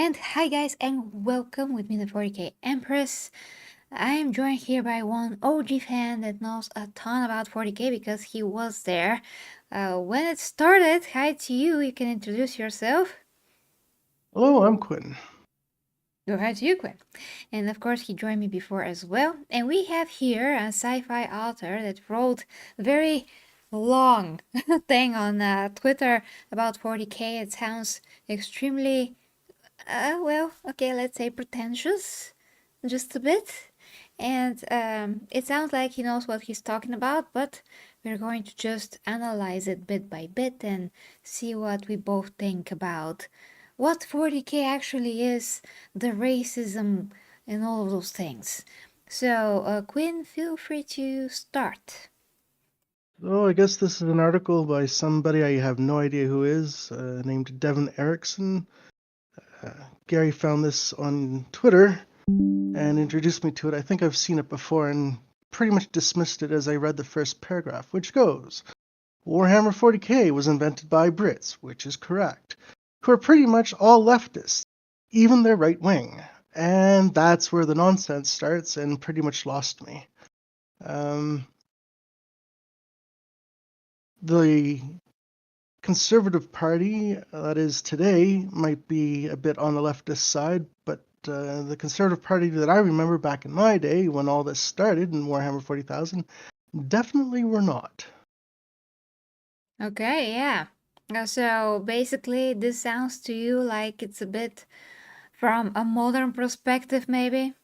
And hi guys, and welcome with me, the 40K Empress. I am joined here by one OG fan that knows a ton about 40K because he was there when it started. Hi to you, you can introduce yourself. Hello, I'm Quinn. Go ahead to you, Quinn. And of course, he joined me before as well. And we have here a sci-fi author that wrote a very long thing on Twitter about 40K. It sounds extremely okay, let's say pretentious, just a bit. And it sounds like he knows what he's talking about, but we're going to just analyze it bit by bit and see what we both think about what 40K actually is, the racism, and all of those things. So, Quinn, feel free to start. So I guess this is an article by somebody I have no idea who is, named Devon Eriksen. Uh, Gary found this on Twitter and introduced me to it. I think I've seen it before and pretty much dismissed it as I read the first paragraph, which goes, Warhammer 40K was invented by Brits, which is correct, who are pretty much all leftists, even their right wing. And that's where the nonsense starts and pretty much lost me. The Conservative Party, that is today, might be a bit on the leftist side, but the Conservative Party that I remember back in my day when all this started in Warhammer 40,000 definitely were not. Okay, yeah. So basically, this sounds to you like it's a bit from a modern perspective, maybe?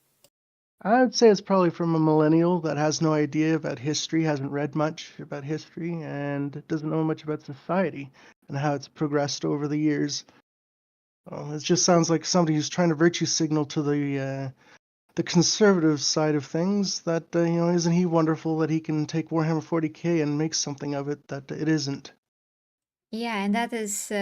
I would say it's probably from a millennial that has no idea about history, hasn't read much about history, and doesn't know much about society and how it's progressed over the years. It just sounds like somebody who's trying to virtue signal to the conservative side of things that isn't he wonderful that he can take Warhammer 40K and make something of it that it isn't. Yeah, and that is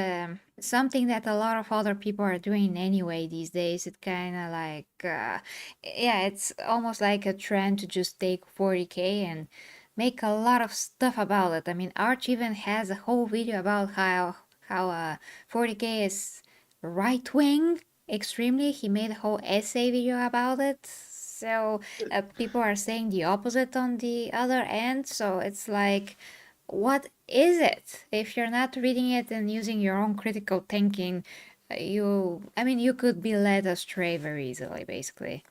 something that a lot of other people are doing anyway these days. It kind of like, yeah, it's almost like a trend to just take 40K and make a lot of stuff about it. I mean, Arch even has a whole video about how 40K is right wing extremely. He made a whole essay video about it. So people are saying the opposite on the other end. So it's like, what is it? If you're not reading it and using your own critical thinking, you could be led astray very easily, basically.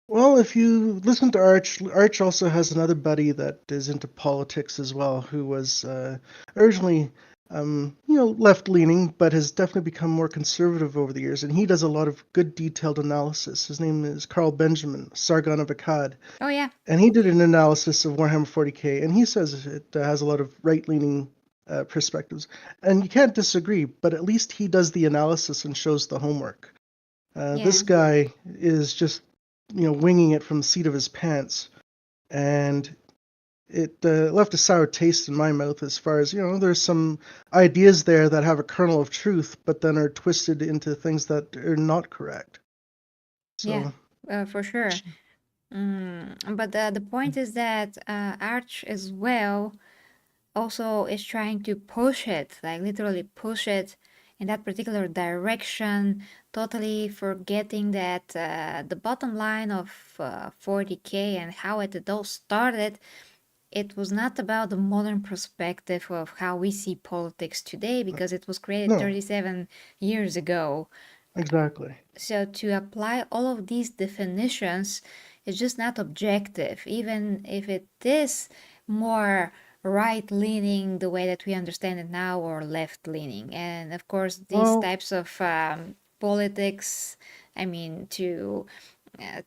Well, if you listen to Arch also has another buddy that is into politics as well, who was originally, left-leaning, but has definitely become more conservative over the years, and he does a lot of good detailed analysis. His name is Carl Benjamin, Sargon of Akkad. Oh, yeah. And he did an analysis of Warhammer 40K, and he says it has a lot of right-leaning perspectives. And you can't disagree, but at least he does the analysis and shows the homework. This Yeah. guy is just, winging it from the seat of his pants, and it left a sour taste in my mouth as far as, there's some ideas there that have a kernel of truth, but then are twisted into things that are not correct. Yeah, So, for sure. But the point is that Arch as well also is trying to push it, like literally push it in that particular direction, totally forgetting that the bottom line of 40K and how it all started, it was not about the modern perspective of how we see politics today because it was created no, 37 years ago. exactly. So to apply all of these definitions is just not objective, even if it is more right leaning the way that we understand it now or left leaning. And of course, these Well, types of politics, I mean, to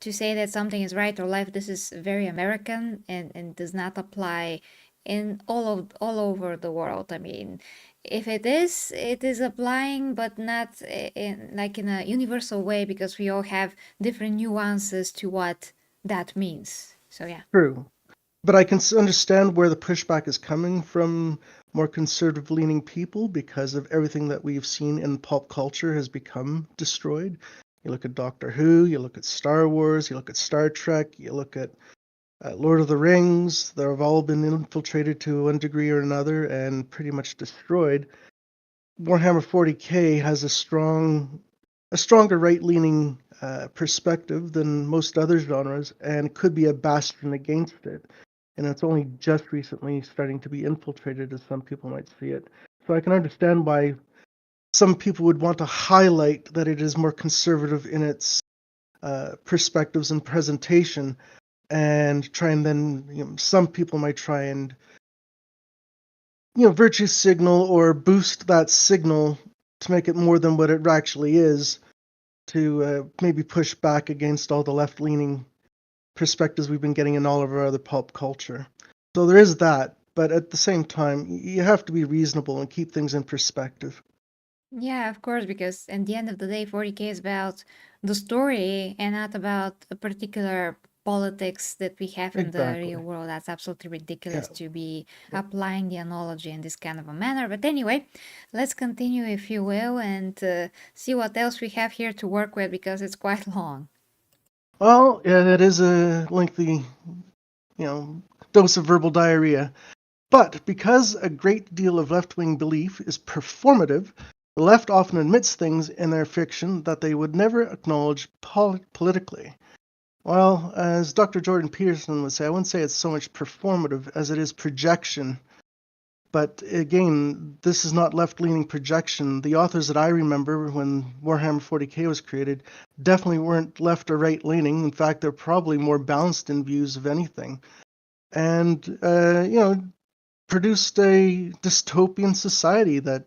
say that something is right or left, this is very American and does not apply in all over the world. I mean, if it is applying, but not in a universal way because we all have different nuances to what that means. So yeah. true. But I can understand where the pushback is coming from more conservative leaning people because of everything that we've seen in pop culture has become destroyed. You look at Doctor Who, you look at Star Wars, you look at Star Trek, you look at Lord of the Rings. They've all been infiltrated to one degree or another and pretty much destroyed. Warhammer 40K has a strong a stronger right-leaning perspective than most other genres, and could be a bastion against it. And it's only just recently starting to be infiltrated, as some people might see it. So I can understand why some people would want to highlight that it is more conservative in its perspectives and presentation, and try and then some people might try and virtue signal or boost that signal to make it more than what it actually is, to maybe push back against all the left-leaning perspectives we've been getting in all of our other pulp culture. So there is that, but at the same time, you have to be reasonable and keep things in perspective. Yeah, of course, because at the end of the day, 40K is about the story and not about a particular politics that we have in the real Exactly. world. That's absolutely Yeah. ridiculous to be Yeah. applying the analogy in this kind of a manner. But anyway, let's continue, if you will, and see what else we have here to work with because it's quite long. Well, yeah, that is a lengthy, dose of verbal diarrhea. But because a great deal of left-wing belief is performative, the left often admits things in their fiction that they would never acknowledge politically. Well, as Dr. Jordan Peterson would say, I wouldn't say it's so much performative as it is projection. But again, this is not left-leaning projection. The authors that I remember when Warhammer 40K was created definitely weren't left or right-leaning. In fact, they're probably more balanced in views of anything. And, produced a dystopian society that,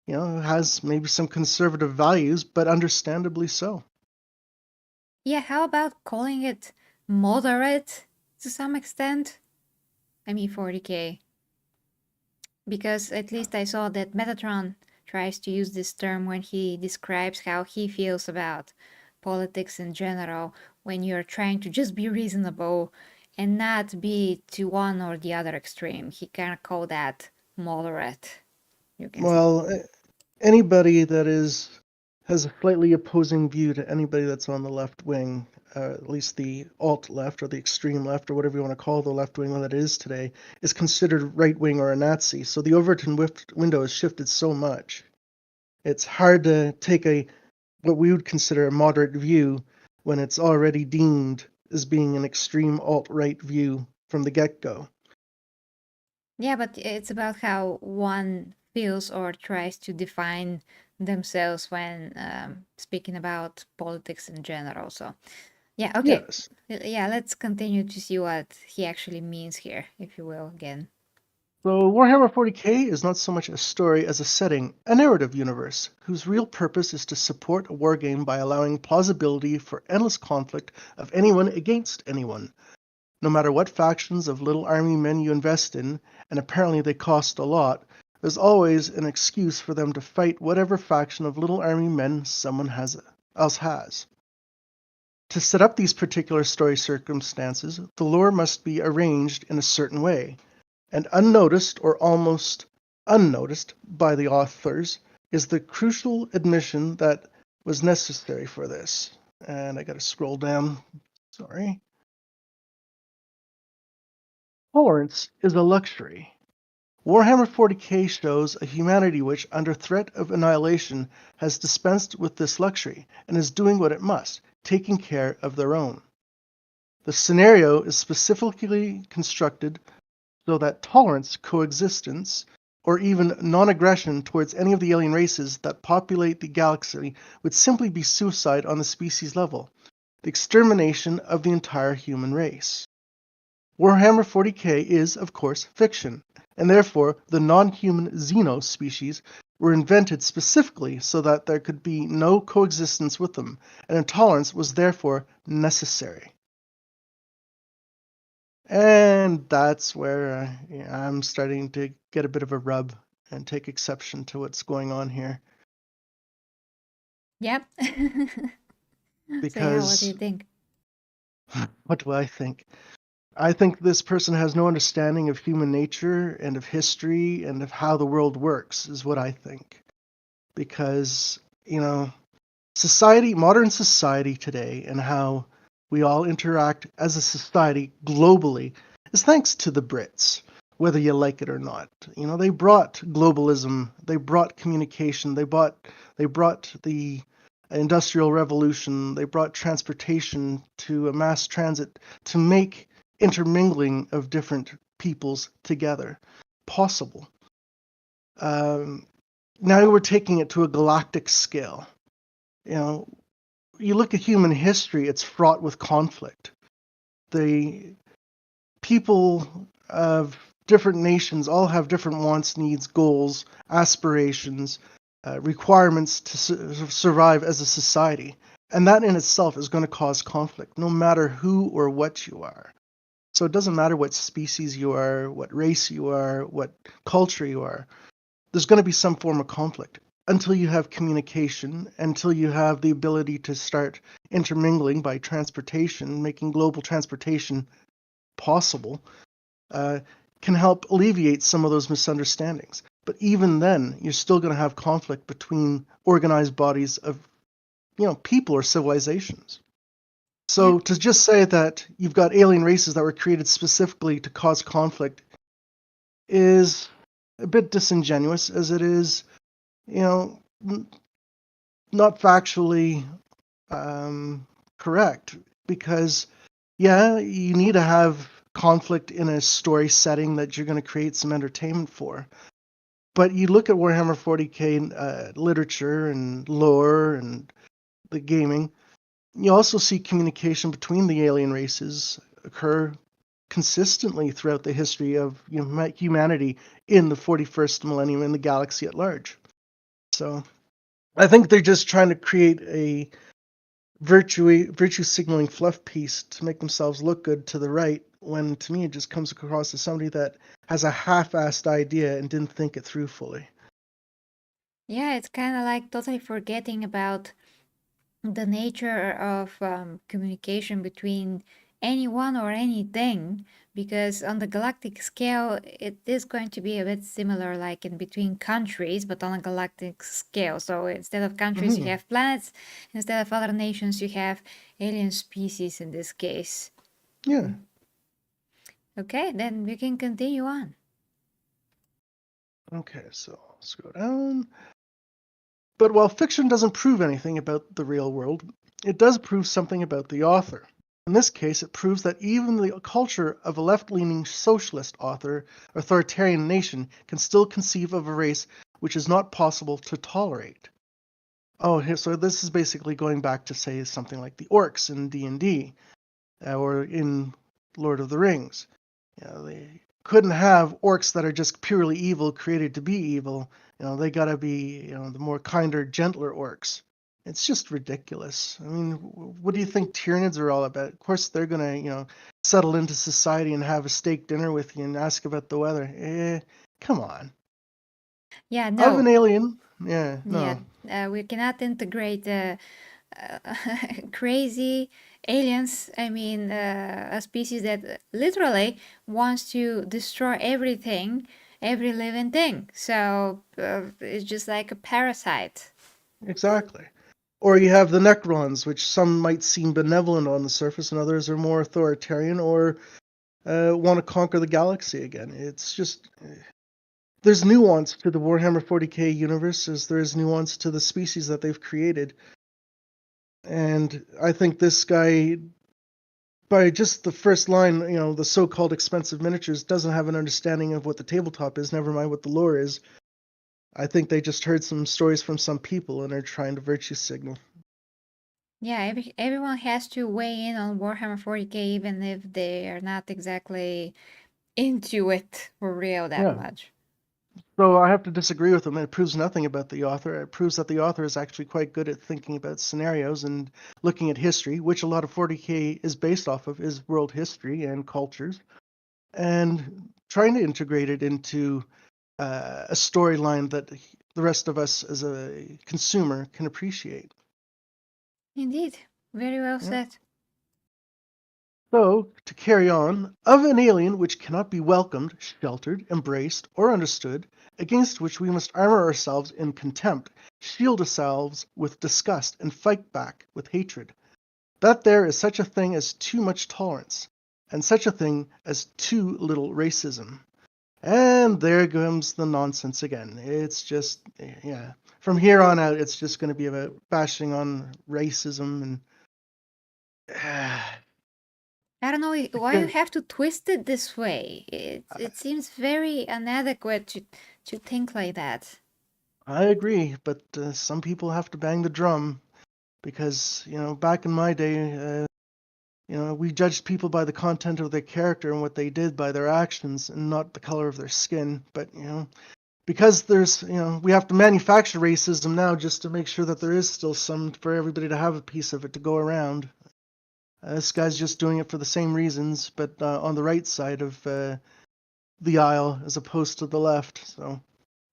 has maybe some conservative values, but understandably so. Yeah, how about calling it moderate to some extent? I mean, 40K. Because at least I saw that Metatron tries to use this term when he describes how he feels about politics in general, when you're trying to just be reasonable and not be to one or the other extreme. He kind of called that moderate, you can say. Well, anybody that has a slightly opposing view to anybody that's on the left wing, at least the alt left or the extreme left or whatever you want to call the left wing that it is today, is considered right wing or a Nazi. So the Overton window has shifted so much. It's hard to take what we would consider a moderate view when it's already deemed as being an extreme alt right view from the get go. Yeah, but it's about how one feels or tries to define themselves when speaking about politics in general. So, yeah, okay. Yes. Yeah, let's continue to see what he actually means here, if you will, again. So Warhammer 40K is not so much a story as a setting, a narrative universe, whose real purpose is to support a wargame by allowing plausibility for endless conflict of anyone against anyone. No matter what factions of little army men you invest in, and apparently they cost a lot, there's always an excuse for them to fight whatever faction of little army men someone else has. To set up these particular story circumstances, the lore must be arranged in a certain way, and unnoticed or almost unnoticed by the authors is the crucial admission that was necessary for this. And I gotta scroll down, sorry. Tolerance is a luxury. Warhammer 40K shows a humanity which, under threat of annihilation, has dispensed with this luxury and is doing what it must, taking care of their own. The scenario is specifically constructed so that tolerance, coexistence, or even non-aggression towards any of the alien races that populate the galaxy would simply be suicide on the species level, the extermination of the entire human race. Warhammer 40K is, of course, fiction, and therefore the non-human Xeno species were invented specifically so that there could be no coexistence with them, and intolerance was therefore necessary. And that's where I'm starting to get a bit of a rub and take exception to what's going on here. Yep. So, yeah, what do you Because think? what do I think? I think this person has no understanding of human nature and of history and of how the world works, is what I think. Because, modern society today, and how we all interact as a society globally is thanks to the Brits, whether you like it or not. They brought globalism, they brought communication, they brought the Industrial Revolution, they brought transportation to a mass transit to make intermingling of different peoples together possible. Now we're taking it to a galactic scale. You know, you look at human history, it's fraught with conflict. The people of different nations all have different wants, needs, goals, aspirations, requirements to survive as a society. And that in itself is going to cause conflict, no matter who or what you are. So it doesn't matter what species you are, what race you are, what culture you are. There's going to be some form of conflict until you have communication, until you have the ability to start intermingling by transportation, making global transportation possible, uh, can help alleviate some of those misunderstandings. But even then, you're still going to have conflict between organized bodies of, people or civilizations. Yeah. So to just say that you've got alien races that were created specifically to cause conflict is a bit disingenuous, as it is, not factually correct. Because, yeah, you need to have conflict in a story setting that you're going to create some entertainment for. But you look at Warhammer 40K literature and lore and the gaming, you also see communication between the alien races occur consistently throughout the history of humanity in the 41st millennium in the galaxy at large. So I think they're just trying to create a virtue signaling fluff piece to make themselves look good to the right, when to me it just comes across as somebody that has a half-assed idea and didn't think it through fully. Yeah, it's kind of like totally forgetting about the nature of communication between anyone or anything, because on the galactic scale it is going to be a bit similar like in between countries, but on a galactic scale. So instead of countries you Mm-hmm. have planets, instead of other nations you have alien species in this case. Yeah. Okay, then we can continue on. Okay, so let's go down. But while fiction doesn't prove anything about the real world, it does prove something about the author. In this case, it proves that even the culture of a left-leaning socialist authoritarian nation can still conceive of a race which is not possible to tolerate. Oh, so this is basically going back to, say, something like the orcs in D&D, or in Lord of the Rings. They couldn't have orcs that are just purely evil, created to be evil. They gotta be, the more kinder, gentler orcs. It's just ridiculous. I mean, what do you think Tyranids are all about? Of course, they're gonna, settle into society and have a steak dinner with you and ask about the weather. Come on. Yeah, Of an no. alien, yeah, Yeah, no, we cannot integrate uh, crazy aliens. I mean, a species that literally wants to destroy everything, every living thing. So it's just like a parasite. exactly. Or you have the Necrons, which some might seem benevolent on the surface, and others are more authoritarian or want to conquer the galaxy again. It's just there's nuance to the Warhammer 40K universe as there is nuance to the species that they've created. And I think this guy, by just the first line, the so-called expensive miniatures, doesn't have an understanding of what the tabletop is, never mind what the lore is. I think they just heard some stories from some people and are trying to virtue signal. Yeah, everyone has to weigh in on Warhammer 40K, even if they are not exactly into it for real that Yeah. much. So I have to disagree with them. It proves nothing about the author. It proves that the author is actually quite good at thinking about scenarios and looking at history, which a lot of 40K is based off of, is world history and cultures, and trying to integrate it into a storyline that the rest of us as a consumer can appreciate. Indeed, very well Yeah. said. So, to carry on, of an alien which cannot be welcomed, sheltered, embraced, or understood, against which we must armor ourselves in contempt, shield ourselves with disgust, and fight back with hatred. That there is such a thing as too much tolerance, and such a thing as too little racism. And there comes the nonsense again. It's just, yeah. From here on out, it's just going to be about bashing on racism and. I don't know why you Again, have to twist it this way. It seems very inadequate to think like that. I agree, but some people have to bang the drum because, back in my day, we judged people by the content of their character and what they did by their actions and not the color of their skin. But, because we have to manufacture racism now just to make sure that there is still some for everybody to have a piece of it to go around. This guy's just doing it for the same reasons, but on the right side of the aisle as opposed to the left. So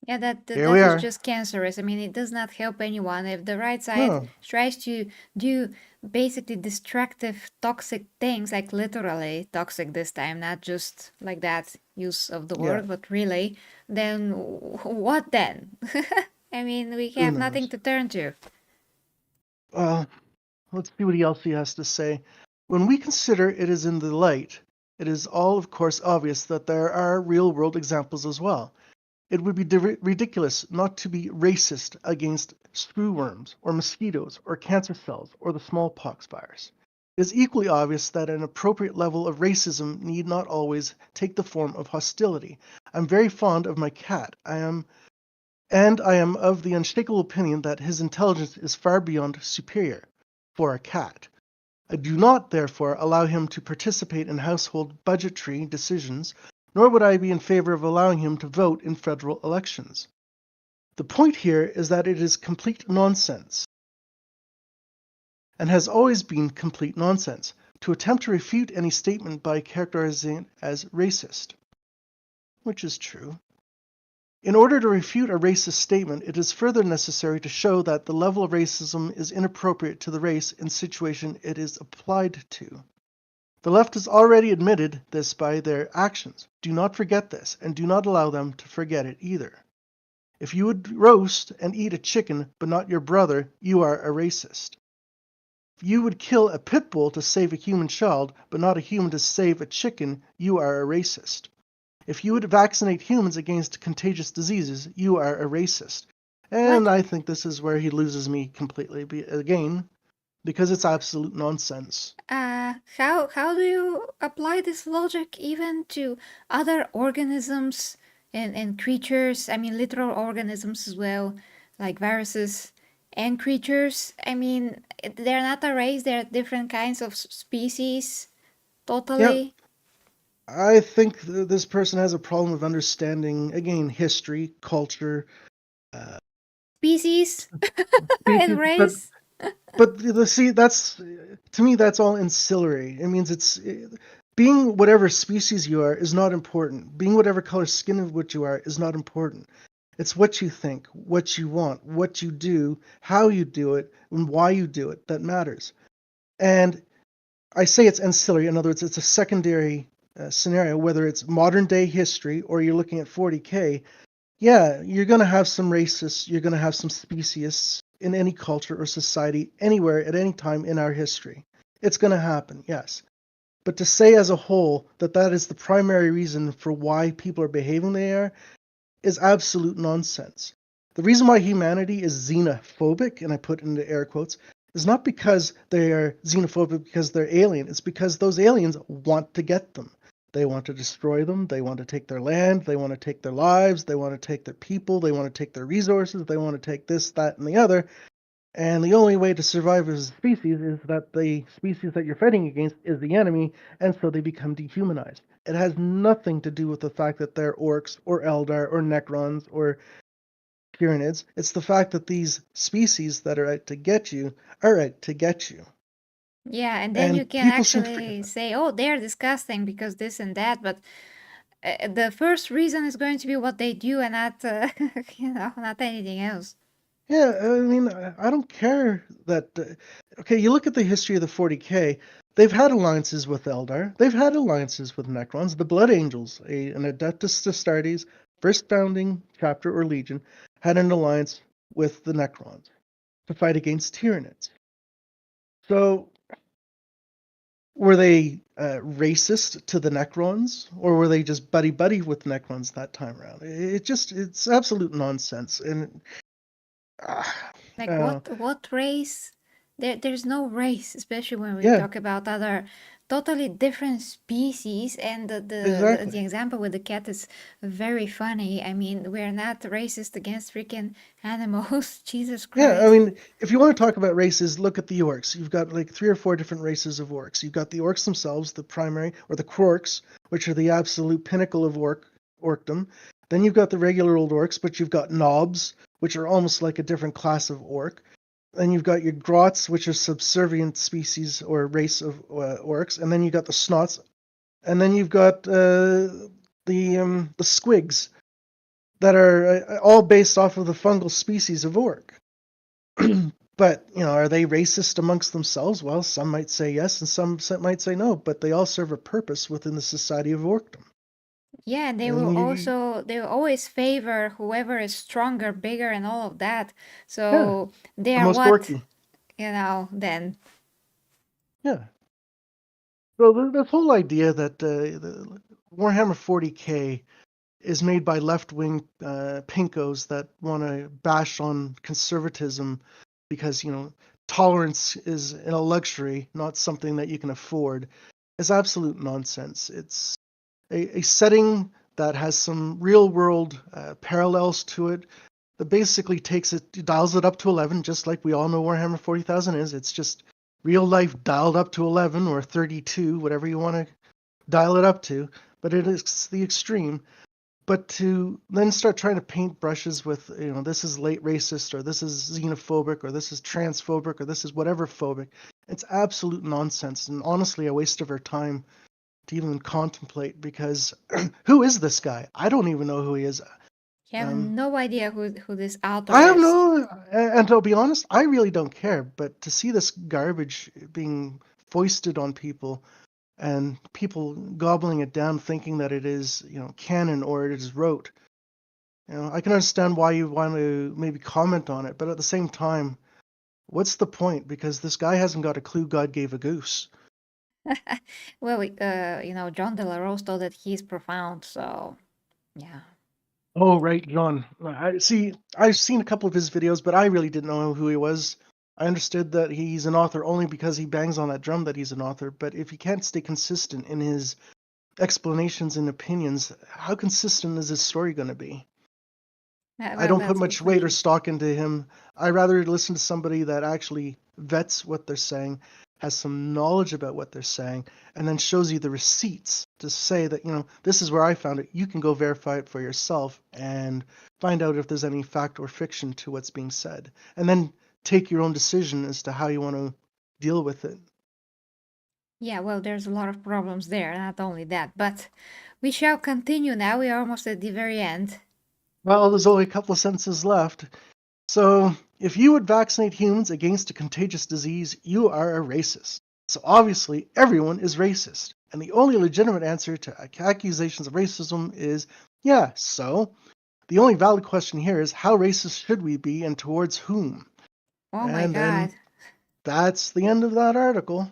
Yeah, here we that is are. just cancerous. I mean, it does not help anyone. If the right side No, tries to do basically destructive, toxic things, like literally toxic this time, not just like that use of the yeah, word, but really, then what then? I mean, we who have nothing knows? to turn to. Well, let's see what else he has to say. When we consider it is in the light, it is all, of course, obvious that there are real world examples as well. It would be ridiculous not to be racist against screwworms, or mosquitoes, or cancer cells, or the smallpox virus. It is equally obvious that an appropriate level of racism need not always take the form of hostility. I'm very fond of my cat. I am of the unshakable opinion that his intelligence is far beyond superior for a cat. I do not, therefore, allow him to participate in household budgetary decisions, nor would I be in favor of allowing him to vote in federal elections. The point here is that it is complete nonsense, and has always been complete nonsense, to attempt to refute any statement by characterizing it as racist, which is true. In order to refute a racist statement, it is further necessary to show that the level of racism is inappropriate to the race and situation it is applied to. The left has already admitted this by their actions. Do not forget this, and do not allow them to forget it either. If you would roast and eat a chicken but not your brother, you are a racist. If you would kill a pit bull to save a human child but not a human to save a chicken, you are a racist. If you would vaccinate humans against contagious diseases, you are a racist. And What? I think this is where he loses me completely again, because it's absolute nonsense. How do you apply this logic even to other organisms and creatures? I mean, literal organisms as well, like viruses and creatures. I mean, they're not a race, they're different kinds of species, Yeah, totally. I think this person has a problem of understanding, again, history, culture, uh, Species and species, race. see, that's to me that's all ancillary. It means it's being whatever species you are is not important. Being whatever color skin of which you are is not important. It's what you think, what you want, what you do, how you do it, and why you do it that matters. And I say it's ancillary. In other words, it's a secondary scenario, whether it's modern day history or you're looking at 40K. Yeah, you're going to have some racists, you're going to have some speciesists in any culture or society, anywhere, at any time in our history. It's going to happen, yes. But to say as a whole that that is the primary reason for why people are behaving they are is absolute nonsense. The reason why humanity is xenophobic, and I put into air quotes, is not because they are xenophobic because they're alien. It's because those aliens want to get them. They want to destroy them. They want to take their land. They want to take their lives. They want to take their people. They want to take their resources. They want to take this, that, and the other. And the only way to survive as a species is that the species that you're fighting against is the enemy, and so they become dehumanized. It has nothing to do with the fact that they're orcs or Eldar or Necrons or Tyranids. It's the fact that these species that are out to get you are out to get you. Yeah, and then you And can people seem to forget actually that. say, oh, they're disgusting because this and that, but the first reason is going to be what they do and not, not anything else. Yeah, I mean, I don't care that. Okay, you look at the history of the 40K. They've had alliances with Eldar. They've had alliances with Necrons. The Blood Angels, an Adeptus Astartes, first founding chapter or legion, had an alliance with the Necrons to fight against Tyranids. So were they racist to the Necrons, or were they just buddy with Necrons that time around? It's absolute nonsense. And uh, Like uh, what race? There's no race, especially when we yeah, talk about other totally different species. And the exactly. example with the cat is very funny. I mean, we're not racist against freaking animals. Jesus Yeah, I Christ. mean, if you want to talk about races, look at the orcs. You've got like 3 or 4 different races of orcs. You've got the orcs themselves, the primary, or the quarks, which are the absolute pinnacle of orcdom. Then you've got the regular old orcs, but you've got knobs, which are almost like a different class of orc. Then you've got your grots, which are subservient species or race of orcs, and then you've got the snots, and then you've got the squigs that are all based off of the fungal species of orc. But are they racist amongst themselves? Well, some might say yes, and some might say no. But they all serve a purpose within the society of orcdom. Yeah, and And they will always favor whoever is stronger, bigger, and all of that. yeah, So they the are most what, orky. then. Yeah. So this whole idea that the Warhammer 40K is made by left-wing pinkos that want to bash on conservatism because tolerance is a luxury, not something that you can afford, is absolute nonsense. It's a setting that has some real world parallels to it that basically dials it up to 11, just like we all know Warhammer 40,000 is. It's just real life dialed up to 11 or 32, whatever you want to dial it up to, but it is the extreme. But to then start trying to paint brushes with, this is late racist, or this is xenophobic, or this is transphobic, or this is whatever phobic, it's absolute nonsense, and honestly a waste of our time to even contemplate, because who is this guy? I don't even know who he is. You have Um, no idea who this author I have is. no, and to be honest, I really don't care. But to see this garbage being foisted on people and people gobbling it down, thinking that it is, canon or it is rote, I can understand why you want to maybe comment on it. But at the same time, what's the point? Because this guy hasn't got a clue God gave a goose. Well, John De La Rose told that he's profound, so yeah. Oh, right, John. I see. I've seen a couple of his videos, but I really didn't know who he was. I understood that he's an author only because he bangs on that drum that he's an author. But if he can't stay consistent in his explanations and opinions, how consistent is his story going to be? I Well, don't put that's a good much weight or question. stock into him. I rather listen to somebody that actually vets what they're saying, has some knowledge about what they're saying, and then shows you the receipts to say that, this is where I found it. You can go verify it for yourself and find out if there's any fact or fiction to what's being said. And then take your own decision as to how you want to deal with it. Yeah, well, there's a lot of problems there, not only that, but we shall continue now. We are almost at the very end. Well, there's only a couple of sentences left. So, if you would vaccinate humans against a contagious disease, you are a racist. So, obviously, everyone is racist. And the only legitimate answer to accusations of racism is yeah, so. The only valid question here is how racist should we be and towards whom? Oh my And then God. that's the end of that article.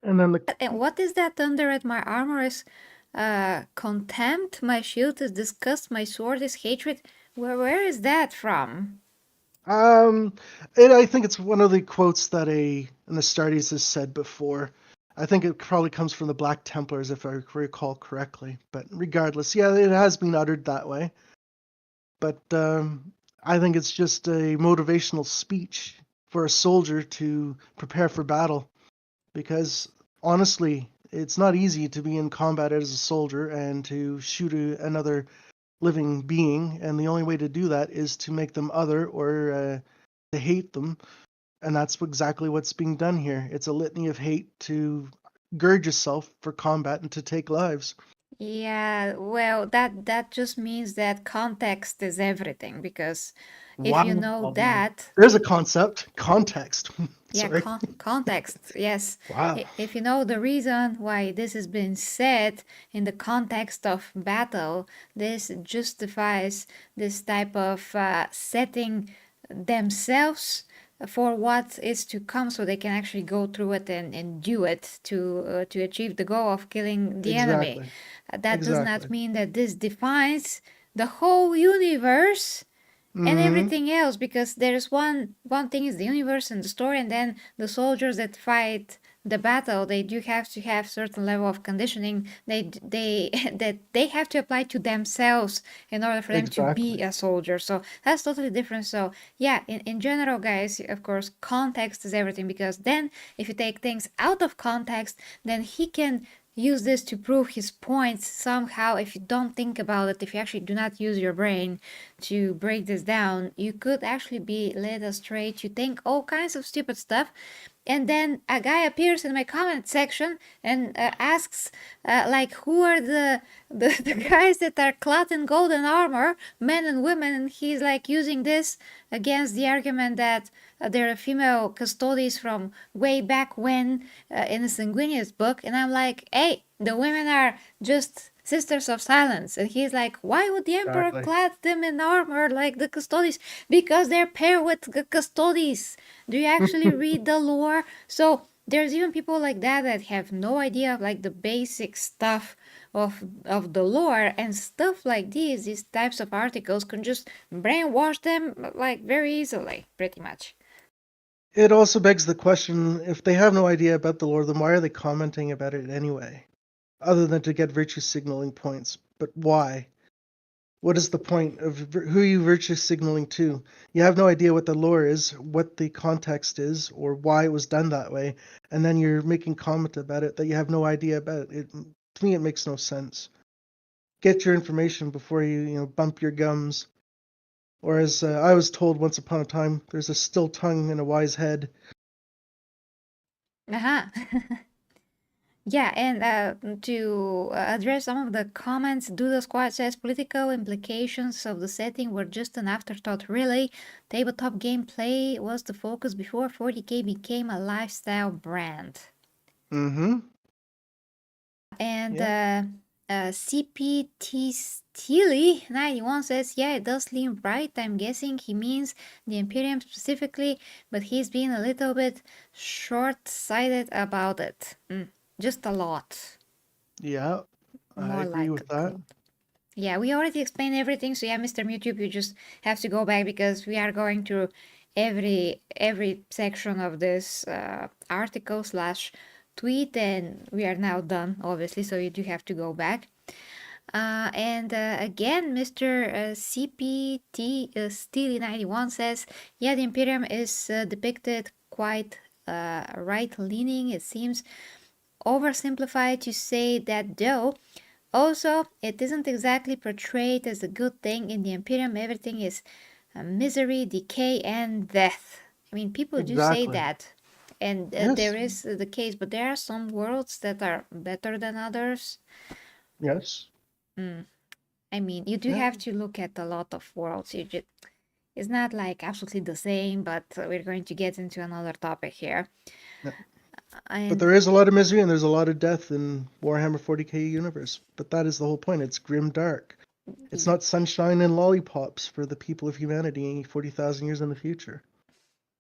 And then And what is that under at my armor is contempt, my shield is disgust, my sword is hatred. Where is that from? um, and I think it's one of the quotes that an Astartes has said before. I think it probably comes from the Black Templars, if I recall correctly. But regardless, yeah, it has been uttered that way. But I think it's just a motivational speech for a soldier to prepare for battle. Because honestly, it's not easy to be in combat as a soldier and to shoot another living being, and the only way to do that is to make them other or to hate them, and that's exactly what's being done here. It's a litany of hate to gird yourself for combat and to take lives. Yeah, well, that just means that context is everything because if you Wow. know that, There's a concept. Context. yeah, Sorry. context, yes. Wow. If you know the reason why this has been said in the context of battle, this justifies this type of setting themselves for what is to come, so they can actually go through it and do it to achieve the goal of killing the enemy. Exactly. That does not Exactly. mean that this defines the whole universe and Mm-hmm. everything else, because there's one thing is the universe and the story, and then the soldiers that fight the battle, they do have to have certain level of conditioning they that they have to apply to themselves in order for them to be Exactly. a soldier. So that's totally different. So yeah, in general, guys, of course, context is everything, because then if you take things out of context, then he can use this to prove his points somehow. If you don't think about it, if you actually do not use your brain to break this down, you could actually be led astray to think all kinds of stupid stuff. And then a guy appears in my comment section and asks, like, who are the guys that are clad in golden armor, men and women? And he's like using this against the argument that they're female custodies from way back when in the Sanguinius book. And I'm like, hey, the women are just Sisters of Silence. And he's like, why would the Emperor Exactly. clad them in armor like the Custodies? Because they're paired with the Custodies. Do you actually read the lore? So there's even people like that have no idea of like the basic stuff of the lore, and stuff like these types of articles can just brainwash them like very easily, pretty much. It also begs the question, if they have no idea about the lore, then why are they commenting about it anyway? Other than to get virtue signaling points. But why? What is the point of who are you virtue signaling to? You have no idea what the lore is, what the context is, or why it was done that way, and then you're making comment about it that you have no idea about. To me, it makes no sense. Get your information before you bump your gums. Or as I was told once upon a time, there's a still tongue and a wise head. Uh-huh. Yeah, and to address some of the comments, Doodle Squad says political implications of the setting were just an afterthought, really. Tabletop gameplay was the focus before 40K became a lifestyle brand. Mm-hmm. And Yeah. CPT Steely 91 says, yeah, it does seem right. I'm guessing he means the Imperium specifically, but he's been a little bit short-sighted about it. Just a lot. Yeah. I More agree like with that. yeah, we already explained everything. So yeah, Mr. YouTube, you just have to go back because we are going through every section of this article slash tweet, and we are now done, obviously. So you do have to go back. And again, Mr. CPT Steely 91 says, yeah, the Imperium is depicted quite right-leaning. It seems oversimplified to say that, though. Also, it isn't exactly portrayed as a good thing in the Imperium. Everything is misery, decay, and death. I mean, people do say Exactly. that, and there Yes. is the case, but there are some worlds that are better than others. Yes. Mm. I mean, you do Yeah. have to look at a lot of worlds. It's not like absolutely the same, but we're going to get into another topic here. Yeah. But And there is a lot of misery and there's a lot of death in Warhammer 40K universe. But that is the whole point. It's grim dark. It's not sunshine and lollipops for the people of humanity 40,000 years in the future.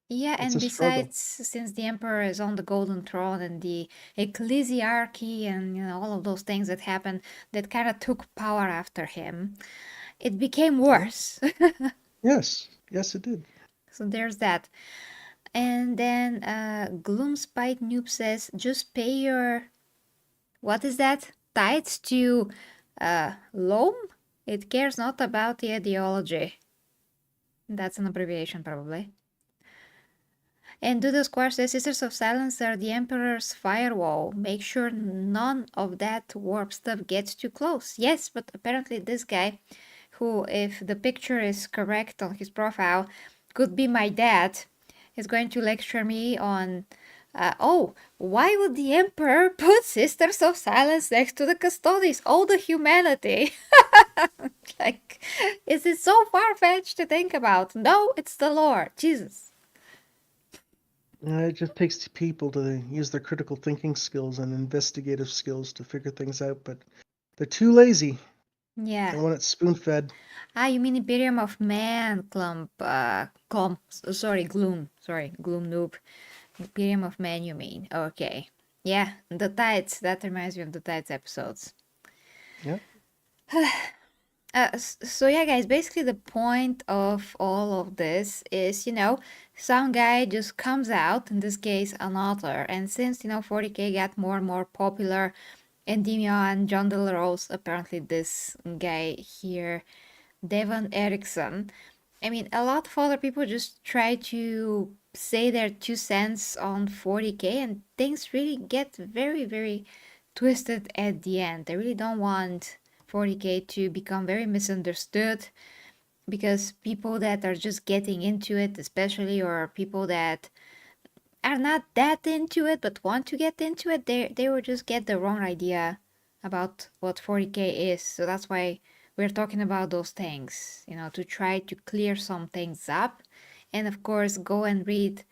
yeah, It's and a struggle. besides, since the emperor is on the golden throne and the ecclesiarchy and all of those things that happened that kind of took power after him, it became Yeah. worse. Yes. Yes, it did. So there's that. And then Gloomspite Noob says, just pay your, what is that? Tithes to Loam? It cares not about the ideology. That's an abbreviation, probably. And Doodle Squash says, Sisters of Silence are the Emperor's firewall. Make sure none of that warp stuff gets too close. Yes, but apparently this guy, who, if the picture is correct on his profile, could be my dad, is going to lecture me on, oh, why would the Emperor put Sisters of Silence next to the Custodies? All the humanity. Like, is it so far-fetched to think about? No, it's the lore. Jesus. It just takes people to use their critical thinking skills and investigative skills to figure things out, but they're too lazy. Yeah. I want it spoon fed. Ah, you mean Imperium of Man, Gloom. Sorry, Gloom noob. Imperium of Man, you mean? Okay. Yeah, the Tides. That reminds me of the Tides episodes. Yeah. So yeah, guys, basically the point of all of this is, some guy just comes out, in this case, an author, and since, 40K got more and more popular, Endymion and John Rose, apparently this guy here, Devon Eriksen, I mean, a lot of other people just try to say their 2 cents on 40K, and things really get very, very twisted at the end. I really don't want 40K to become very misunderstood because people that are just getting into it, especially, or people that are not that into it but want to get into it, they will just get the wrong idea about what 40K is. So that's why we're talking about those things, to try to clear some things up. And of course, go and read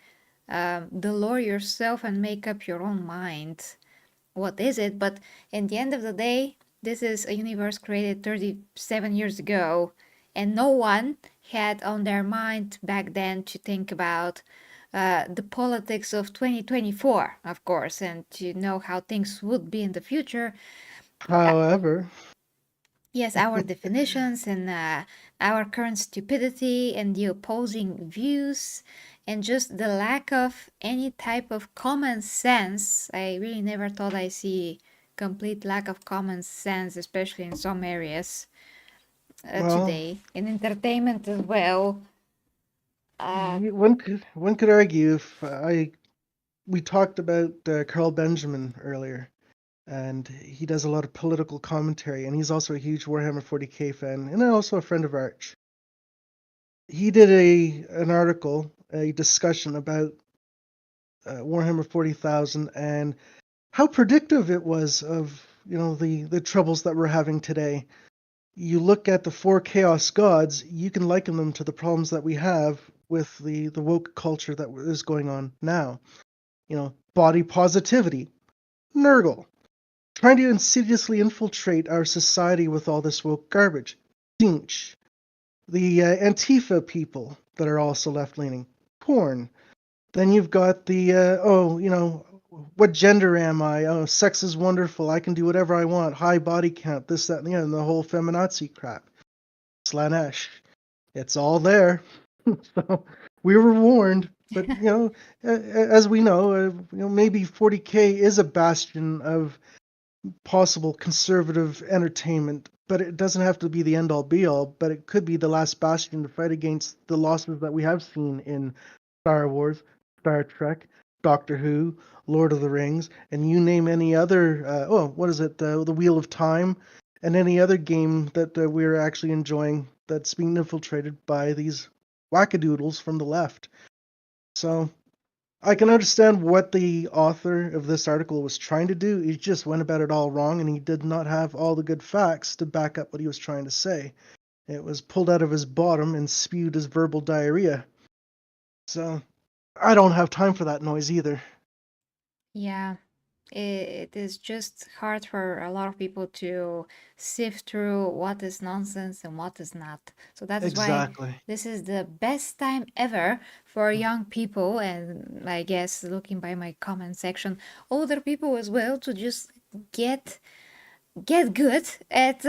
the lore yourself and make up your own mind. What is it? But in the end of the day, this is a universe created 37 years ago, and no one had on their mind back then to think about the politics of 2024, of course, and to know how things would be in the future. Uh, However, yes, our definitions and our current stupidity and the opposing views and just the lack of any type of common sense. I really never thought I see complete lack of common sense, especially in some areas well, today, in entertainment as well. Uh, one could argue if we talked about Carl Benjamin earlier, and he does a lot of political commentary, and he's also a huge Warhammer 40K fan, and also a friend of Arch. He did an article, a discussion about Warhammer 40,000 and how predictive it was of the troubles that we're having today. You look at the four chaos gods, you can liken them to the problems that we have with the woke culture that is going on now. Body positivity, Nurgle, trying to insidiously infiltrate our society with all this woke garbage. Dinch, the Antifa people that are also left leaning. Porn. Then you've got the what gender am I? Oh, sex is wonderful. I can do whatever I want. High body count. This, that, and the other. And the whole feminazi crap. Slanesh. It's all there. So we were warned. But as we know, maybe 40K is a bastion of possible conservative entertainment, but it doesn't have to be the end all be all. But it could be the last bastion to fight against the losses that we have seen in Star Wars, Star Trek, Doctor Who, Lord of the Rings, and you name any other. What is it? The Wheel of Time, and any other game that we're actually enjoying that's being infiltrated by these wackadoodles from the left. So I can understand what the author of this article was trying to do. He just went about it all wrong, and he did not have all the good facts to back up what he was trying to say. It was pulled out of his bottom and spewed as verbal diarrhea. So I don't have time for that noise either. yeah, it is just hard for a lot of people to sift through what is nonsense and what is not. So that is why Exactly. this is the best time ever for young people, and I guess looking by my comment section, older people as well, to just get get good at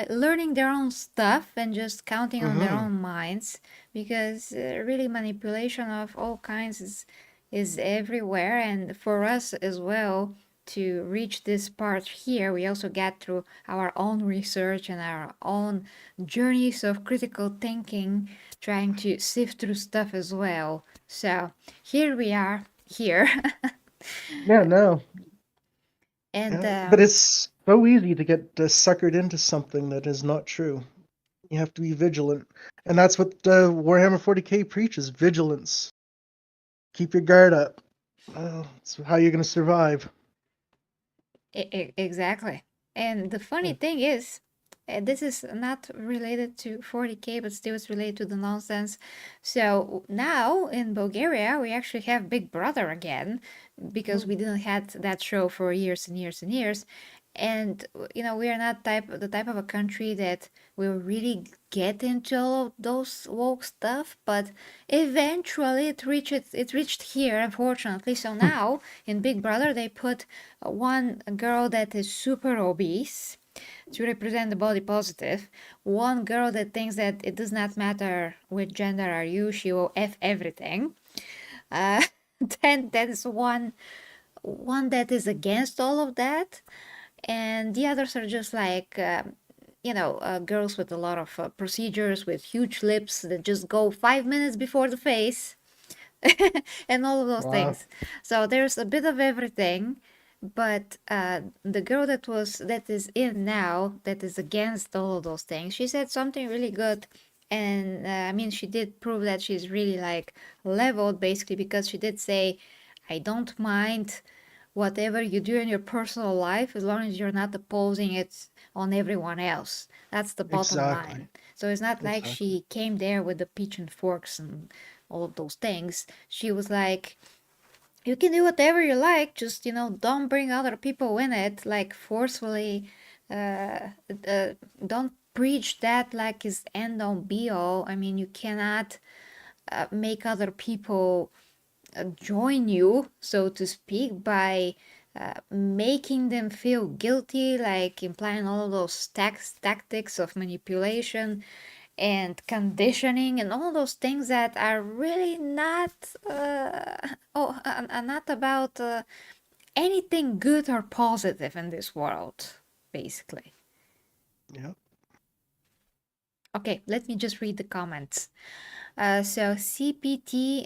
learning their own stuff and just counting on their Mm-hmm. own minds, because really manipulation of all kinds is everywhere. And for us as well to reach this part here, we also get through our own research and our own journeys of critical thinking, trying to sift through stuff as well. So here we are here. Yeah, no. And Yeah, but it's so easy to get suckered into something that is not true. You have to be vigilant, and that's what Warhammer 40K preaches: vigilance. Keep your guard up. It's how you're going to survive. Exactly. And the funny Yeah. thing is, this is not related to 40K, but still it's related to the nonsense. So now in Bulgaria, we actually have Big Brother again because we didn't had that show for years and years and years. And we are not the type of a country that will really get into all of those woke stuff, but eventually it reached here, unfortunately. So now in Big Brother they put one girl that is super obese to represent the body positive, one girl that thinks that it does not matter which gender are you, she will f everything. uh, then there's one that is against all of that, and the others are just like girls with a lot of procedures with huge lips that just go 5 minutes before the face and all of those Wow. things. So there's a bit of everything, but the girl that is in now, that is against all of those things, she said something really good. And I mean, she did prove that she's really like leveled, basically, because she did say, I don't mind whatever you do in your personal life as long as you're not opposing it on everyone else. That's the bottom Exactly. line. So it's not like Exactly. she came there with the peach and forks and all of those things. She was like, you can do whatever you like, just don't bring other people in it like forcefully. Don't preach that like it's end all be all. I mean, you cannot make other people join you, so to speak, by making them feel guilty, like implying all of those tactics of manipulation and conditioning and all those things that are really not not about anything good or positive in this world, basically. Yep. Okay, let me just read the comments. So CPT,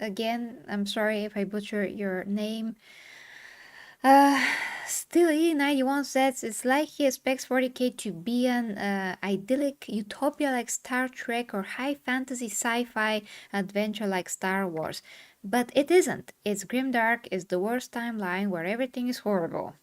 again, I'm sorry if I butcher your name. Uh, Still, E91 says it's like he expects 40K to be an idyllic utopia like Star Trek or high fantasy sci-fi adventure like Star Wars. But it isn't. It's grimdark, it's the worst timeline where everything is horrible.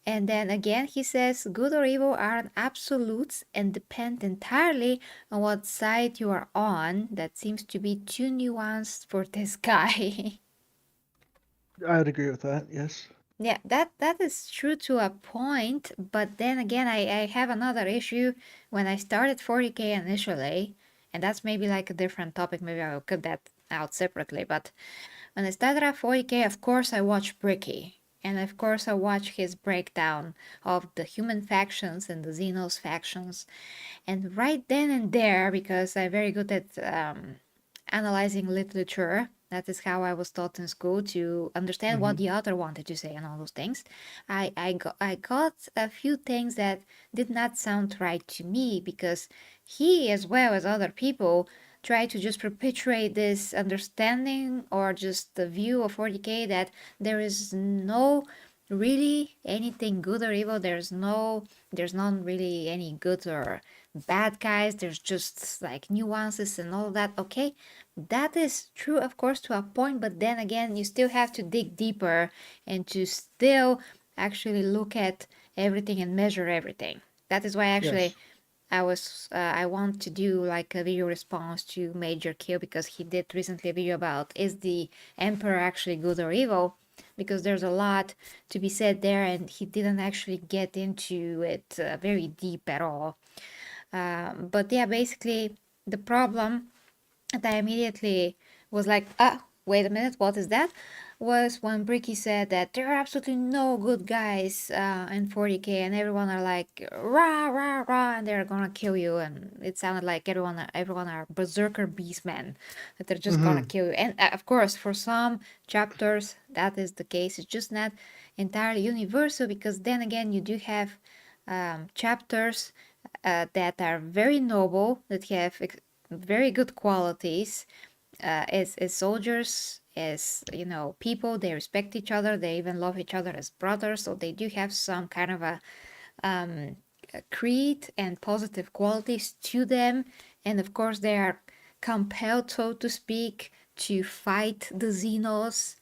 And then again, he says good or evil aren't absolutes and depend entirely on what side you are on. That seems to be too nuanced for this guy. I would agree with that. Yes. Yeah, that is true to a point, but then again, I have another issue. When I started 40K initially, and that's maybe like a different topic, maybe I will cut that out separately, but when I started at 40K, of course I watched Bricky. And of course I watched his breakdown of the human factions and the Xenos factions. And right then and there, because I'm very good at analyzing literature, that is how I was taught in school to understand Mm-hmm. what the author wanted to say and all those things. I got a few things that did not sound right to me because he, as well as other people, try to just perpetuate this understanding or just the view of 40K that there is no really anything good or evil. There's not really any good or bad guys. There's just like nuances and all that. Okay, that is true, of course, to a point, but then again, you still have to dig deeper and to still actually look at everything and measure everything. That is why actually Yes. I want to do like a video response to Major Kill because he did recently a video about is the Emperor actually good or evil? Because there's a lot to be said there, and he didn't actually get into it very deep at all. But yeah, basically, the problem that I immediately was like, ah, wait a minute, what is that? Was when Bricky said that there are absolutely no good guys in 40K, and everyone are like rah rah rah, and they're gonna kill you, and it sounded like everyone are berserker beastmen, that they're just gonna Mm-hmm. kill you. And of course, for some chapters that is the case. It's just not entirely universal because then again, you do have chapters that are very noble, that have very good qualities as soldiers, as people. They respect each other. They even love each other as brothers. So they do have some kind of um, a creed and positive qualities to them. And of course, they are compelled, so to speak, to fight the Xenos.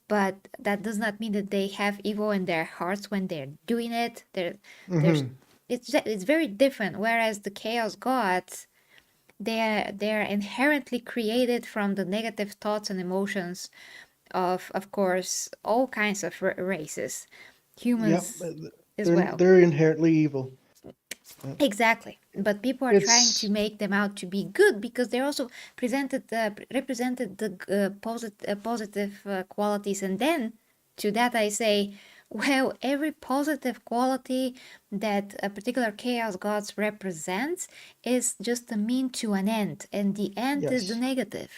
But that does not mean that they have evil in their hearts when they're doing it. There's Mm-hmm. it's very different. Whereas the Chaos Gods, they are inherently created from the negative thoughts and emotions of course all kinds of races. Yep, humans as they're well. they're inherently evil. Yep. Exactly, but people are trying to It's make them out to be good because they're also represented the positive qualities, and then to that I say, well, every positive quality that a particular chaos gods represents is just a mean to an end, and the end is the yes, negative.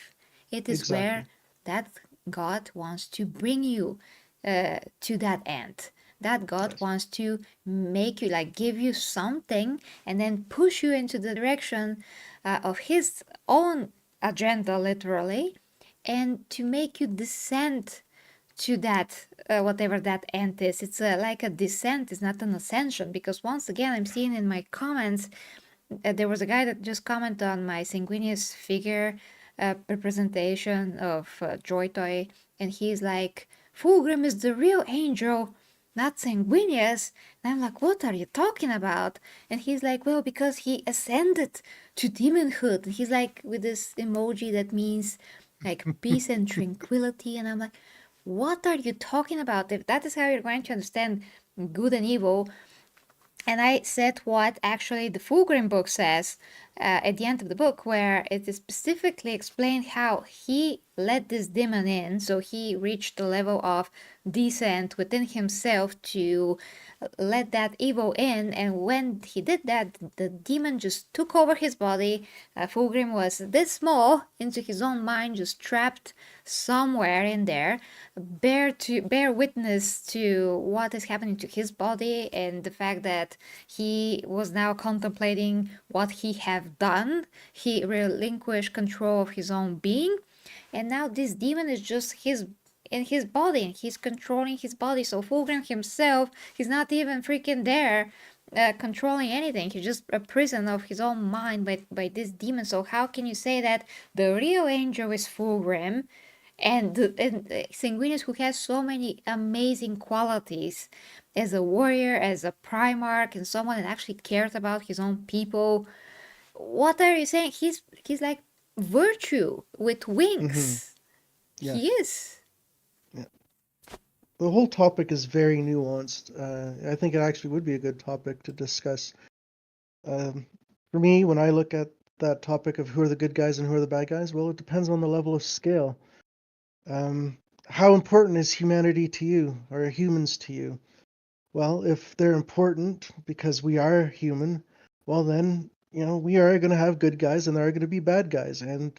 It is where exactly. that god wants to bring you to that end. That god Yes. wants to make you, like, give you something and then push you into the direction of his own agenda, literally, and to make you descend to that whatever that end is. It's like a descent, it's not an ascension, because once again I'm seeing in my comments, there was a guy that just commented on my sanguineous figure representation of Joy Toy, and he's like, Fulgrim is the real angel, not sanguineous. And I'm like, what are you talking about? And he's like, well, because he ascended to demonhood. And he's like, with this emoji that means like peace and tranquility. And I'm like, what are you talking about? If that is how you're going to understand good and evil, and I said what actually the Fulgrim book says at the end of the book, where it is specifically explained how he let this demon in. So he reached the level of descent within himself to let that evil in. And when he did that, the demon just took over his body. Fulgrim was this small into his own mind, just trapped somewhere in there, bear witness to what is happening to his body, and the fact that he was now contemplating what he have done. He relinquished control of his own being, and now this demon is just in his body, and he's controlling his body. So Fulgrim himself, he's not even freaking there controlling anything. He's just a prison of his own mind by this demon. So how can you say that the real angel is Fulgrim, and Sanguinius, who has so many amazing qualities as a warrior, as a primarch, and someone that actually cares about his own people? What are you saying? He's like virtue with Hmm. wings. Yes. He is. Yeah. The whole topic is very nuanced. I think it actually would be a good topic to discuss. Um, for me, when I look at that topic of who are the good guys and who are the bad guys, well, it depends on the level of scale. Um, how important is humanity to you, or humans to you? Well, if they're important because we are human, well then, we are going to have good guys and there are going to be bad guys. And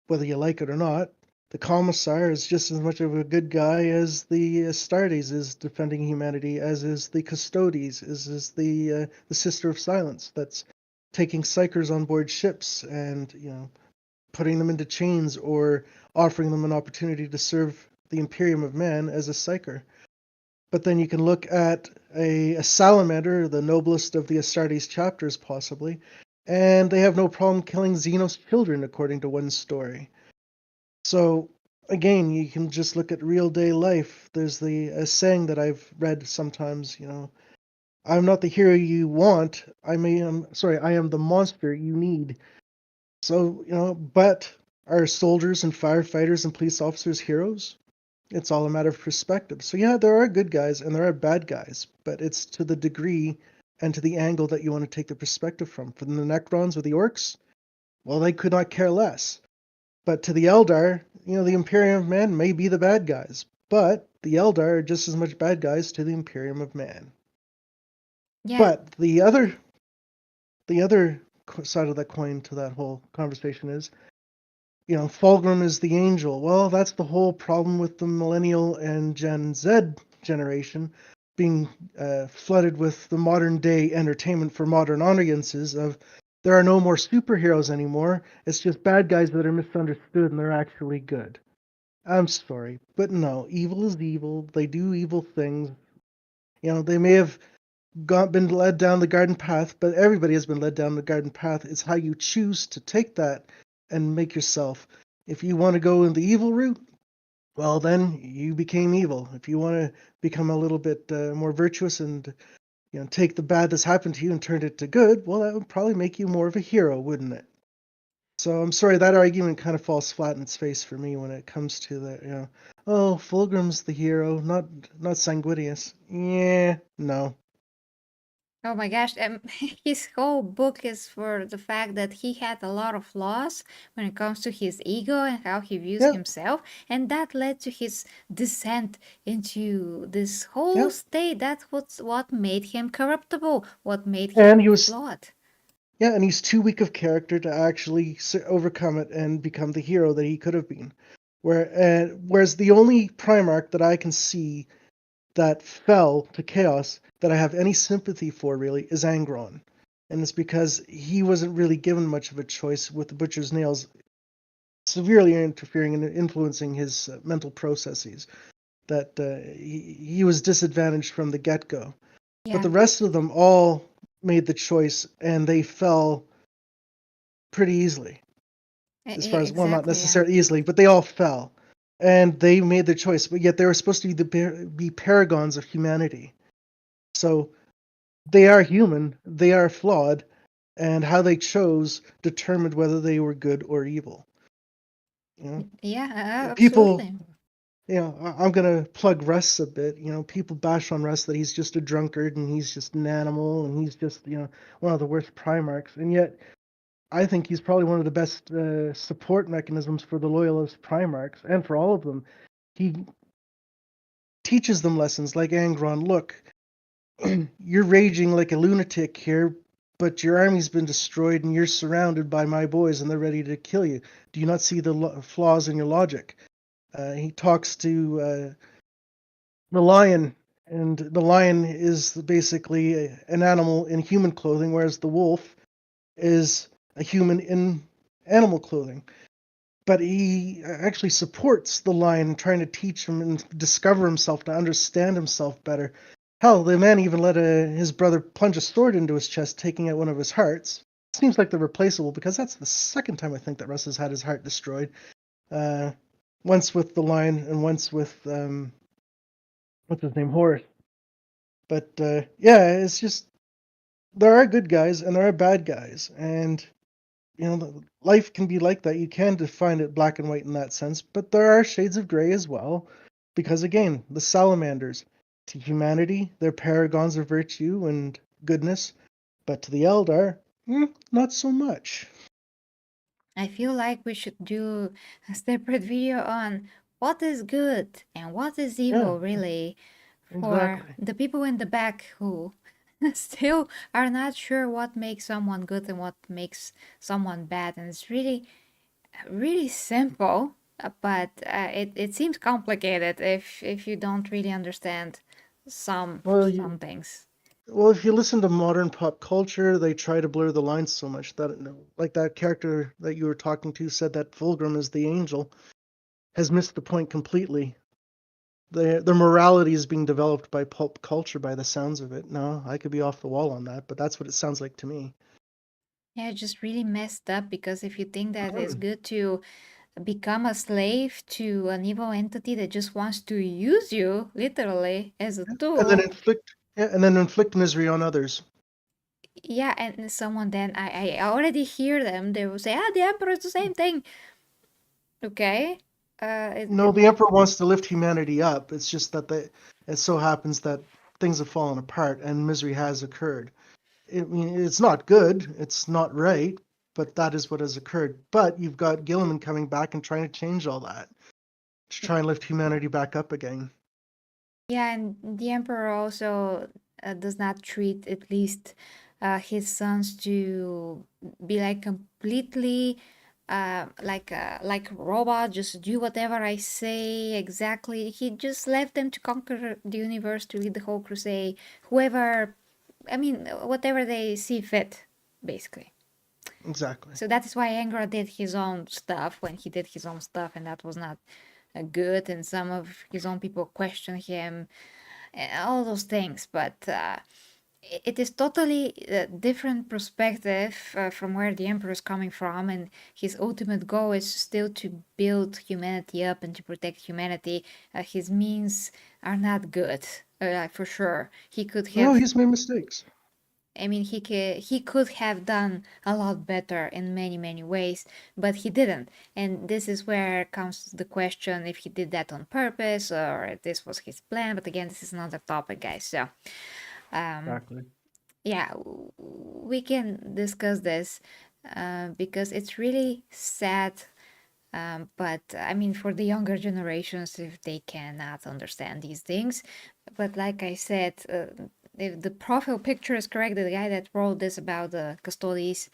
whether you like it or not, the Commissar is just as much of a good guy as the Astartes is defending humanity, as is the Custodes, as is the Sister of Silence that's taking psychers on board ships and putting them into chains or offering them an opportunity to serve the Imperium of Man as a psyker. But then you can look at a salamander, the noblest of the Astartes chapters, possibly, and they have no problem killing Xenos children, according to one story. So, again, you can just look at real day life. There's a saying that I've read sometimes, I'm not the hero you want. I am the monster you need. So, but are soldiers and firefighters and police officers heroes? It's all a matter of perspective. So yeah, there are good guys and there are bad guys, but it's to the degree and to the angle that you want to take the perspective from. For the Necrons or the Orcs, well, they could not care less. But to the Eldar, the Imperium of Man may be the bad guys, but the Eldar are just as much bad guys to the Imperium of Man. Yeah. But the other side of that coin to that whole conversation is, Fulgrim is the angel. Well, that's the whole problem with the millennial and Gen Z generation being flooded with the modern day entertainment for modern audiences of there are no more superheroes anymore. It's just bad guys that are misunderstood and they're actually good. I'm sorry, but no, evil is evil. They do evil things. They may have been led down the garden path, but everybody has been led down the garden path. It's how you choose to take that and make yourself. If you want to go in the evil route, well, then you became evil. If you want to become a little bit more virtuous and take the bad that's happened to you and turn it to good, well, that would probably make you more of a hero, wouldn't it? So I'm sorry that argument kind of falls flat in its face for me when it comes to the, oh, Fulgrim's the hero, not Sanguinius. Yeah, no. Oh my gosh, his whole book is for the fact that he had a lot of flaws when it comes to his ego and how he views Yeah, himself, and that led to his descent into this whole yeah. state. That's what made him corruptible, what made And him he was, flawed. yeah, and he's too weak of character to actually overcome it and become the hero that he could have been. Whereas the only Primarch that I can see that fell to chaos that I have any sympathy for really is Angron. And it's because he wasn't really given much of a choice with the Butcher's Nails severely interfering and influencing his mental processes. That he was disadvantaged from the get-go. But Yeah, the rest of them all made the choice and they fell pretty easily. As far as, well, not exactly. Yeah. necessarily easily, but they all fell. And they made the choice, but yet they were supposed to be paragons of humanity. So they are human, they are flawed, and how they chose determined whether they were good or evil. You know, Yeah, people. absolutely. I'm gonna plug Russ a bit. People bash on Russ that he's just a drunkard and he's just an animal and he's just one of the worst Primarchs, and yet I think he's probably one of the best support mechanisms for the loyalist Primarchs and for all of them. He teaches them lessons like Angron. Look, you're raging like a lunatic here, but your army's been destroyed and you're surrounded by my boys and they're ready to kill you. Do you not see the flaws in your logic? He talks to the lion, and the lion is basically an animal in human clothing, whereas the wolf is a human in animal clothing. But he actually supports the lion, trying to teach him and discover himself, to understand himself better. Hell, the man even let his brother plunge a sword into his chest, taking out one of his hearts. Seems like they're replaceable because that's the second time I think that Russ has had his heart destroyed. Uh, Once with the lion and once with what's his name, Horace. But yeah, it's just there are good guys and there are bad guys, and life can be like that. You can define it black and white in that sense, but there are shades of gray as well. Because again, the salamanders, to humanity, they're paragons of virtue and goodness, but to the Eldar, not so much. I feel like we should do a separate video on what is good and what is Yeah, evil, really, for exactly. the people in the back who still are not sure what makes someone good and what makes someone bad. And it's really, really simple, but it seems complicated if you don't really understand Well, some things. well, if you listen to modern pop culture, they try to blur the lines so much that, like that character that you were talking to said that Fulgrim is the angel, has missed the point completely. Their morality is being developed by pulp culture by the sounds of it. No, I could be off the wall on that, but that's what it sounds like to me. Yeah, just really messed up because if you think that it's good to become a slave to an evil entity that just wants to use you literally as a And then tool. inflict misery on others. Yeah, and someone then I already hear them. They will say, "Ah, the emperor is the same thing." Okay, No, the emperor wants to lift humanity up. It's just that it so happens that things have fallen apart and misery has occurred. It's not good. It's not right. But that is what has occurred. But you've got Gilliman coming back and trying to change all that to try and lift humanity back up again. yeah, and the emperor also does not treat at least his sons to be like completely like a robot, just do whatever I say exactly. He just left them to conquer the universe, to lead the whole crusade. Whoever, I mean, whatever they see fit, basically. Exactly. So that is why Angra did his own stuff when he did his own stuff, and that was not good. And some of his own people question him, all those things. But it is totally a different perspective from where the emperor is coming from, and his ultimate goal is still to build humanity up and to protect humanity. His means are not good, for sure. He could No, have, he's made mistakes. I mean, he could have done a lot better in many, many ways, but he didn't. And this is where comes the question if he did that on purpose or if this was his plan. But again, this is another topic, guys. So, um, Exactly. yeah, we can discuss this because it's really sad. But I mean, for the younger generations, if they cannot understand these things, but like I said, if the profile picture is correct, the guy that wrote this about the custodies,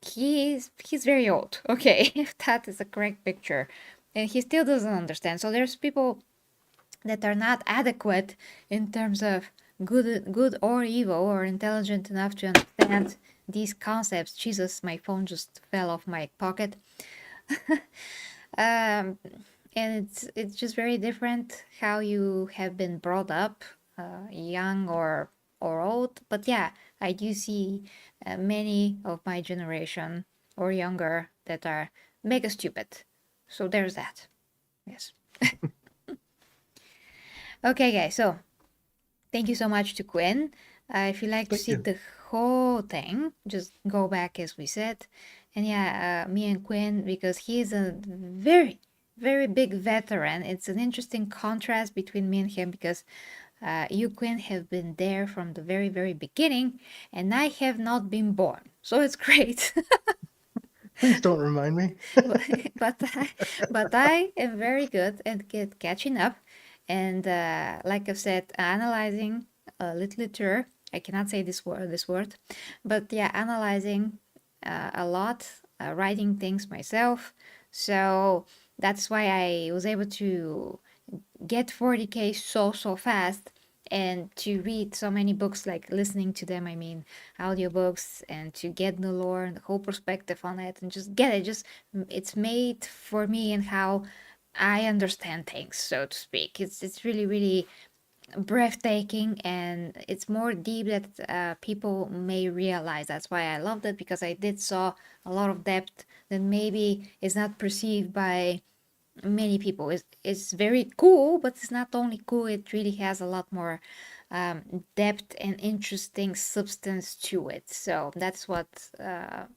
he's very old. Okay, if that is the correct picture, and he still doesn't understand. So there's people that are not adequate in terms of good or evil or intelligent enough to understand these concepts. Jesus, my phone just fell off my pocket. um, and it's just very different how you have been brought up, young or old. But yeah, I do see many of my generation or younger that are mega stupid. So there's that. Yes. Okay, guys. So thank you so much to Quinn. If you like to Thank see you. the whole thing, just go back as we said. And yeah, me and Quinn, because he's a very, very big veteran. It's an interesting contrast between me and him because you, Quinn, have been there from the very, very beginning, and I have not been born. So it's great. Please don't remind me. but but I am very good at catching up, and like I've said, analyzing literature. I cannot say this word, but yeah, analyzing a lot, writing things myself. So that's why I was able to get 40K so fast and to read so many books, like listening to them, I mean audiobooks, and to get the lore and the whole perspective on it and just get it. Just it's made for me and how I understand things, so to speak. It's really, really breathtaking, and it's more deep that people may realize. That's why I loved it, because I did saw a lot of depth that maybe is not perceived by many people. It's very cool, but it's not only cool, it really has a lot more depth and interesting substance to it. So that's what,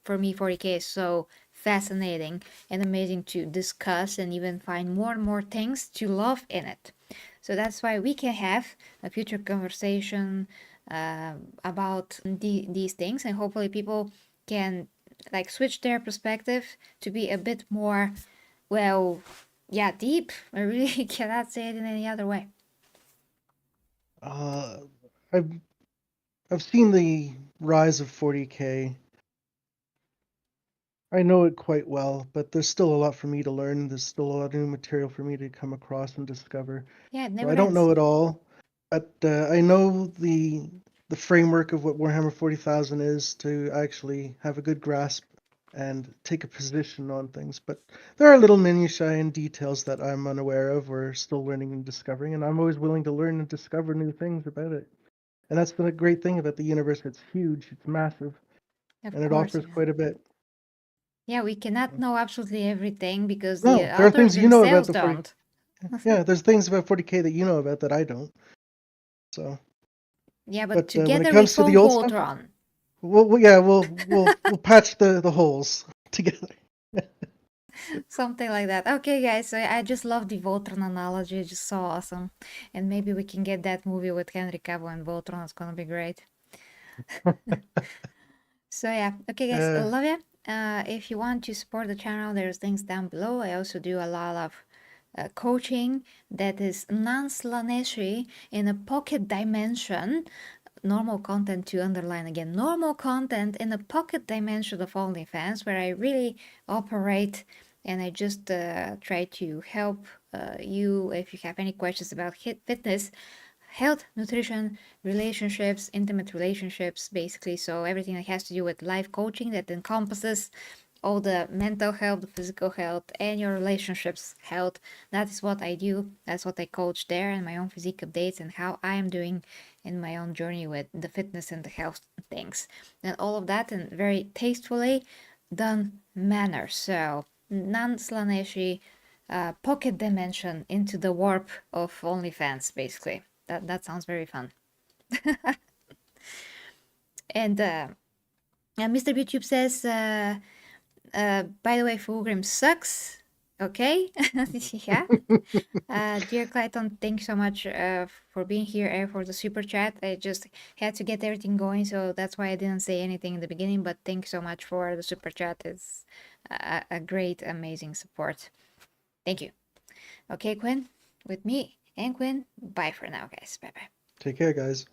for me, 40K is so fascinating and amazing to discuss and even find more and more things to love in it. So that's why we can have a future conversation about these things, and hopefully people can like switch their perspective to be a bit more, well, yeah, deep. I really cannot say it in any other way. Uh, I've I've seen the rise of 40K. I know it quite well, but there's still a lot for me to learn. There's still a lot of new material for me to come across and discover. Yeah, it So never I don't ends. know it all, but I know the framework of what Warhammer 40,000 is to actually have a good grasp and take a position on things. But there are little minutiae and details that I'm unaware of or still learning and discovering, and I'm always willing to learn and discover new things about it. And that's the great thing about the universe. It's huge, it's massive, Of and it course, offers yeah. quite a bit. Yeah, we cannot know absolutely everything because the No, there are authors things you know about themselves the 40. don't. Yeah, there's things about 40K that you know about that I don't. So, Yeah, but but when it together we comes to the form old stuff, Voltron. yeah, we'll patch the holes together. Something like that. Okay, guys, so I just love the Voltron analogy. It's just so awesome. And maybe we can get that movie with Henry Cavill and Voltron. It's gonna be great. So yeah, okay, guys, Uh, love ya. If you want to support the channel, there's links down below. I also do a lot of coaching that is non-slaneshi in a pocket dimension. Normal content, to underline again, normal content in a pocket dimension of OnlyFans, where I really operate, and I just try to help you if you have any questions about fitness, health, nutrition, relationships, intimate relationships, basically. So everything that has to do with life coaching that encompasses all the mental health, the physical health, and your relationships health. That is what I do. That's what I coach there, and my own physique updates and how I am doing in my own journey with the fitness and the health things. And all of that in very tastefully done manner. So non-slaneshi, pocket dimension into the warp of OnlyFans, basically. That sounds very fun. And Mr. YouTube says, by the way, Fulgrim sucks. Okay. Yeah. Dear Clayton, thanks so much for being here and for the super chat. I just had to get everything going, so that's why I didn't say anything in the beginning. But thanks so much for the super chat. It's a great, amazing support. Thank you. Okay, Quinn, with me and Quinn. Bye for now, guys. Bye bye. Take care, guys.